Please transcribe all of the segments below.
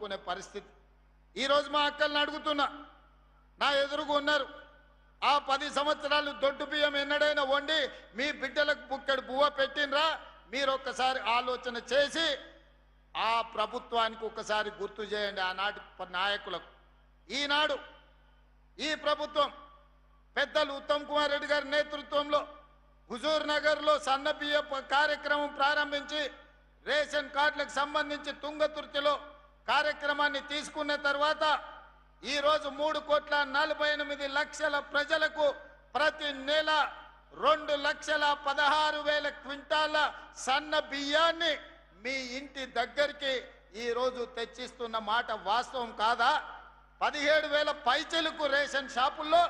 కొనుక్కునే పరిస్థితి. ఈరోజు మా అక్కల్ని అడుగుతున్నా, నా ఎదురుగా ఉన్నారు, ఆ 10 సంవత్సరాలు దొడ్డు బియ్యం ఎన్నడైనా వండి మీ బిడ్డలకు బుక్కెడు బువ్వ పెట్టినరా? మీరు ఒక్కసారి ఆలోచన చేసి ఆ ప్రభుత్వానికి ఒకసారి గుర్తు చేయండి, ఆనాటి నాయకులకు. ఈనాడు ఈ ప్రభుత్వం పెద్దలు ఉత్తమ్ కుమార్ రెడ్డి గారి నేతృత్వంలో హుజూర్ నగర్లో సన్న బియ్య కార్యక్రమం ప్రారంభించి రేషన్ కార్డులకు సంబంధించి తుంగతుర్తిలో కార్యక్రమాన్ని తీసుకున్న తర్వాత ఈరోజు 3,48,00,000 ప్రజలకు ప్రతి నెల 2,16,000 క్వింటాల సన్న బియ్యాన్ని మీ ఇంటి దగ్గరికి ఈరోజు తెచ్చిస్తున్న మాట వాస్తవం కాదా? 17,000 పైచలకు రేషన్ షాపుల్లో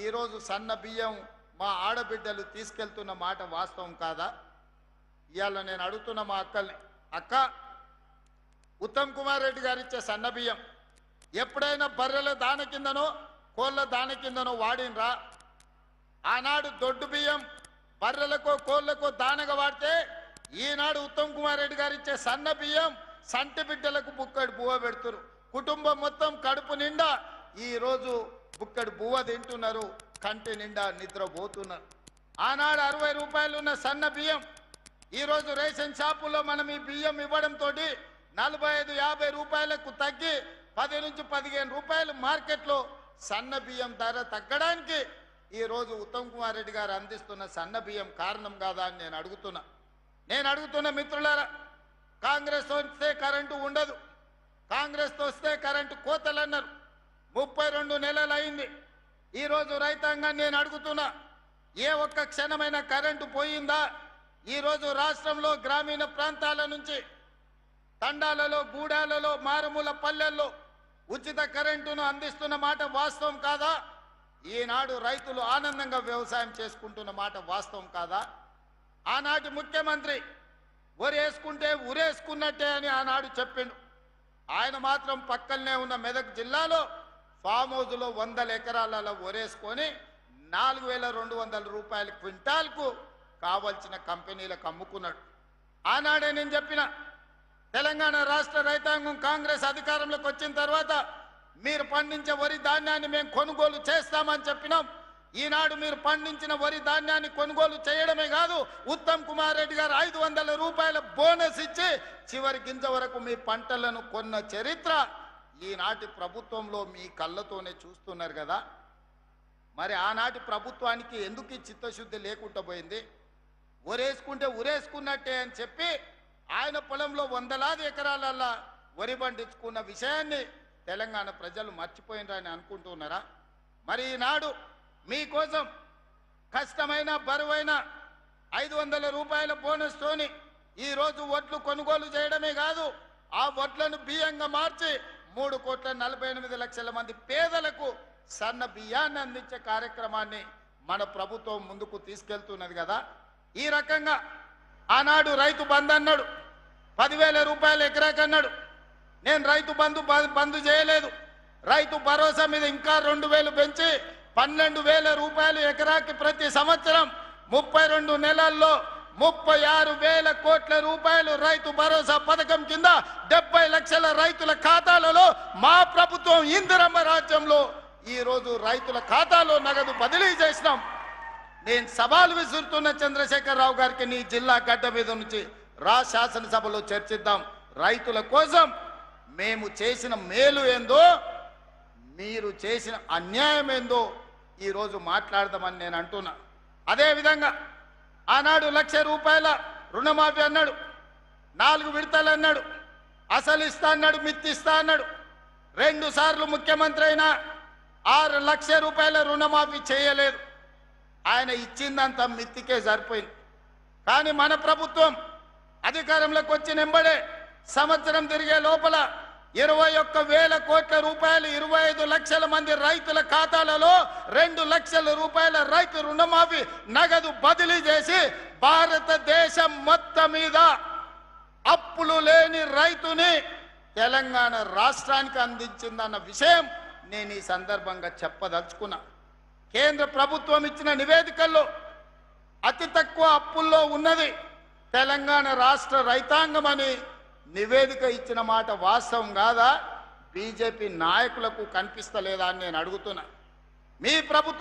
ఈరోజు సన్న బియ్యం మా ఆడబిడ్డలు తీసుకెళ్తున్న మాట వాస్తవం కాదా? ఇవాళ నేను అడుగుతున్న మా అక్కల్ని, అక్క, ఉత్తమ్ కుమార్ రెడ్డి గారు ఇచ్చే సన్న బియ్యం ఎప్పుడైనా బర్రెల దాని కిందనో కోళ్ళ దాని కిందనో వాడినరా? ఆనాడు దొడ్డు బియ్యం బర్రెలకో కోళ్ళకో దానగా వాడితే ఈనాడు ఉత్తమ్ కుమార్ రెడ్డి గారు ఇచ్చే సన్న బియ్యం సంటి బిడ్డలకు బుక్కడి బువ్వ పెడుతున్నారు. కుటుంబం మొత్తం కడుపు నిండా ఈరోజు బుక్కడి బువ్వ తింటున్నారు, కంటి నిండా నిద్రపోతున్నారు. ఆనాడు 60 రూపాయలు ఉన్న సన్న బియ్యం ఈరోజు రేషన్ షాపుల్లో మనం ఈ బియ్యం ఇవ్వడంతో 45-50 రూపాయలకు తగ్గి 10 నుంచి 15 రూపాయలు మార్కెట్లో సన్న బియ్యం ధర తగ్గడానికి ఈరోజు ఉత్తమ్ కుమార్ రెడ్డి గారు అందిస్తున్న సన్న బియ్యం కారణం కాదా అని నేను అడుగుతున్న మిత్రులారా, కాంగ్రెస్ వస్తే కరెంటు ఉండదు, కాంగ్రెస్ వస్తే కరెంటు కోతలు అన్నారు. 32 నెలలు అయింది. ఈరోజు రైతాంగాన్ని నేను అడుగుతున్నా, ఏ ఒక్క క్షణమైన కరెంటు పోయిందా? ఈరోజు రాష్ట్రంలో గ్రామీణ ప్రాంతాల నుంచి తండాలలో, గూడాలలో, మారుమూల పల్లెల్లో ఉచిత కరెంటును అందిస్తున్న మాట వాస్తవం కాదా? ఈనాడు రైతులు ఆనందంగా వ్యవసాయం చేసుకుంటున్న మాట వాస్తవం కాదా? ఆనాటి ముఖ్యమంత్రి ఒరేసుకుంటే ఉరేసుకున్నట్టే అని ఆనాడు చెప్పిండు. ఆయన మాత్రం పక్కనే ఉన్న మెదక్ జిల్లాలో ఫామ్ హౌస్లో 100 ఎకరాలలో ఒరేసుకొని 4,200 రూపాయల క్వింటాల్కు కావలసిన కంపెనీలకు అమ్ముకున్నాడు. ఆనాడే నేను చెప్పిన, తెలంగాణ రాష్ట్ర రైతాంగం కాంగ్రెస్ అధికారంలోకి వచ్చిన తర్వాత మీరు పండించే వరి ధాన్యాన్ని మేము కొనుగోలు చేస్తామని చెప్పినాం. ఈనాడు మీరు పండించిన వరి ధాన్యాన్ని కొనుగోలు చేయడమే కాదు, ఉత్తమ్ కుమార్ రెడ్డి గారు 500 రూపాయల బోనస్ ఇచ్చి చివరి గింజ వరకు మీ పంటలను కొన్న చరిత్ర ఈనాటి ప్రభుత్వంలో మీ కళ్ళతోనే చూస్తున్నారు కదా. మరి ఆనాటి ప్రభుత్వానికి ఎందుకు చిత్తశుద్ధి లేకుండా పోయింది? ఒరేసుకుంటే ఉరేసుకున్నట్టే అని చెప్పి ఆయన పొలంలో 100లాది ఎకరాలల్లా వరి పండించుకున్న విషయాన్ని తెలంగాణ ప్రజలు మర్చిపోయినారని అనుకుంటున్నారా? మరి ఈనాడు మీకోసం కష్టమైన బరువైన 500 రూపాయల బోనస్ తోని ఈరోజు వడ్లు కొనుగోలు చేయడమే కాదు, ఆ వడ్లను బియ్యంగా మార్చి 3,48,00,000 మంది పేదలకు సన్న బియ్యాన్ని అందించే కార్యక్రమాన్ని మన ప్రభుత్వం ముందుకు తీసుకెళ్తున్నది కదా. ఈ రకంగా ఆనాడు రైతు బంధు అన్నాడు, 10,000 రూపాయలు ఎకరాకి అన్నాడు. నేను రైతు బంధు చేయలేదు, రైతు భరోసా మీద ఇంకా 2,000 పెంచి 12,000 రూపాయలు ఎకరాకి ప్రతి సంవత్సరం 32 నెలల్లో 36,000 కోట్ల రూపాయలు రైతు భరోసా పథకం కింద 70 లక్షల రైతుల ఖాతాలలో మా ప్రభుత్వం ఇందిరమ్మ రాజ్యంలో ఈరోజు రైతుల ఖాతాలో నగదు బదిలీ చేసినాం. నేను సవాల్ విసురుతున్న చంద్రశేఖరరావు గారికి, నీ జిల్లా గడ్డ మీద నుంచి రా, శాసనసభలో చర్చిద్దాం. రైతుల కోసం మేము చేసిన మేలు ఏందో, మీరు చేసిన అన్యాయం ఏందో ఈరోజు మాట్లాడదామని నేను అంటున్నా. అదేవిధంగా ఆనాడు 1,00,000 రూపాయల రుణమాఫీ అన్నాడు, 4 విడతలు అన్నాడు, అసలు ఇస్తా అన్నాడు, మిత్తిస్తా అన్నాడు. 2 సార్లు ముఖ్యమంత్రి అయినా 6 లక్షల రూపాయల రుణమాఫీ చేయలేదు. ఆయన ఇచ్చిందంతా మిత్తికే సరిపోయింది. కానీ మన ప్రభుత్వం అధికారంలోకి వచ్చిన వెంబడే సంవత్సరం తిరిగే లోపల 21,000 కోట్ల రూపాయలు 25 లక్షల మంది రైతుల ఖాతాలలో 2 లక్షల రూపాయల రైతు రుణమాఫీ నగదు బదిలీ చేసి భారతదేశం మొత్తం మీద అప్పులు లేని రైతుని తెలంగాణ రాష్ట్రానికి అందించిందన్న విషయం నేను ఈ సందర్భంగా చెప్పదలుచుకున్నా. కేంద్ర ప్రభుత్వం ఇచ్చిన నివేదికల్లో అతి తక్కువ అప్పుల్లో ఉన్నది తెలంగాణ రాష్ట్ర రైతాంగం అని నివేదిక ఇచ్చిన మాట వాస్తవం కాదా? బీజేపీ నాయకులకు కనిపిస్తలేదా అని నేను అడుగుతున్నా. మీ ప్రభుత్వం